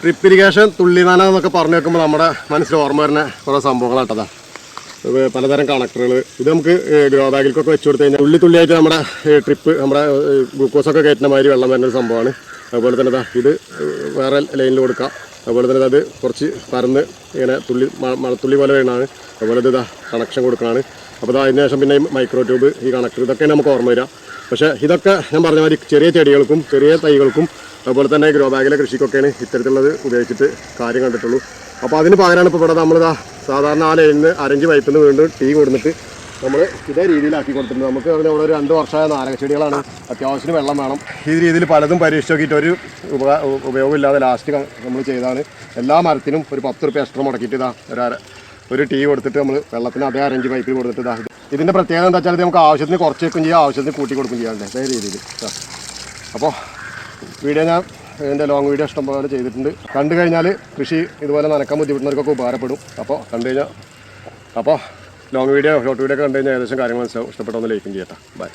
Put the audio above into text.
Drip irrigation തുള്ളിനാന എന്നൊക്കെ പറഞ്ഞു വെക്കുമ്പോൾ നമ്മുടെ മനസ്സിൽ ഓർമ്മ വരുന്ന കുറേ സംഭവങ്ങളാട്ടതാ. പലതരം കണക്ടറുകൾ ഇത് നമുക്ക് ഗ്രോ ബാഗിലേക്കൊക്കെ വെച്ച് കൊടുത്തു കഴിഞ്ഞാൽ തുള്ളിയായിട്ട് നമ്മുടെ ട്രിപ്പ് നമ്മുടെ ഗ്ലൂക്കോസൊക്കെ കയറ്റുന്ന മാതിരി വെള്ളം വരുന്നൊരു സംഭവമാണ്. അതുപോലെ തന്നെ ഇത് വേറെ ലൈനിൽ കൊടുക്കാം. അതുപോലെ തന്നെ അത് കുറച്ച് പരന്ന് ഇങ്ങനെ മഴത്തുള്ളി പോലെ വീണാണ്. അതുപോലെ ഇതാ കണക്ഷൻ കൊടുക്കണമാണ്. അപ്പോൾ അതിന് ശേഷം പിന്നെ മൈക്രോ ട്യൂബ് ഈ കണക്ടർ ഇതൊക്കെ നമുക്ക് ഓർമ്മ വരിക. പക്ഷേ ഇതൊക്കെ ഞാൻ പറഞ്ഞ മാതിരി ചെറിയ ചെടികൾക്കും ചെറിയ തൈകൾക്കും അതുപോലെ തന്നെ ഗ്രോ ബാഗിലെ കൃഷിക്കൊക്കെയാണ് ഇത്തരത്തിലുള്ളത് ഉപയോഗിച്ചിട്ട് കാര്യം കണ്ടിട്ടുള്ളൂ. അപ്പോൾ അതിന് പകരമാണ് ഇപ്പോൾ ഇവിടെ നമ്മളിതാ സാധാരണ ആ ലൈനിന് അരഞ്ച് പൈപ്പിൽ നിന്ന് വീണ്ടും ടീ കൊടുത്തിട്ട് നമ്മൾ ഇതേ രീതിയിലാക്കി കൊടുത്തിട്ടുണ്ട്. നമുക്ക് അവിടെ ഒരു 2 വർഷമായ നാരക ചെടികളാണ്, അത്യാവശ്യത്തിന് വെള്ളം വേണം. ഈ രീതിയിൽ പലതും പരീക്ഷിച്ച് നോക്കിയിട്ട് ഒരു ഉപയോഗമില്ലാതെ ലാസ്റ്റ് നമ്മൾ ചെയ്താണ് എല്ലാ മരത്തിനും ഒരു 10 രൂപ എക്സ്ട്രാ മുടക്കിയിട്ട് ഇതാ ഒരു ടീ കൊടുത്തിട്ട് നമ്മൾ വെള്ളത്തിന് അതേ അരഞ്ച് പൈപ്പിൽ കൊടുത്തിട്ട് ഇതാ. ഇതിൻ്റെ പ്രത്യേകത എന്താ വെച്ചാൽ നമുക്ക് ആവശ്യത്തിന് കുറച്ച് വെക്കും ചെയ്യാം, ആവശ്യത്തിന് കൂട്ടി കൊടുക്കും ചെയ്യാറുണ്ട് അതേ രീതിയിൽ. അപ്പോൾ വീഡിയോ ഞാൻ എൻ്റെ ലോങ് വീഡിയോ ഇഷ്ടം പോലെ ചെയ്തിട്ടുണ്ട്. കണ്ടു കഴിഞ്ഞാൽ കൃഷി ഇതുപോലെ നനക്കാൻ ബുദ്ധിമുട്ടുന്നവർക്കൊക്കെ ഉപകാരപ്പെടും. അപ്പോൾ കണ്ടു കഴിഞ്ഞാൽ ലോങ് വീഡിയോ ഷോർട്ട് വീഡിയോ ഒക്കെ കണ്ടു കഴിഞ്ഞാൽ ഏകദേശം കാര്യങ്ങൾ മനസ്സിലാവും. ഇഷ്ടപ്പെട്ടൊന്ന് ലൈക്കും ചെയ്യട്ടെ. ബൈ.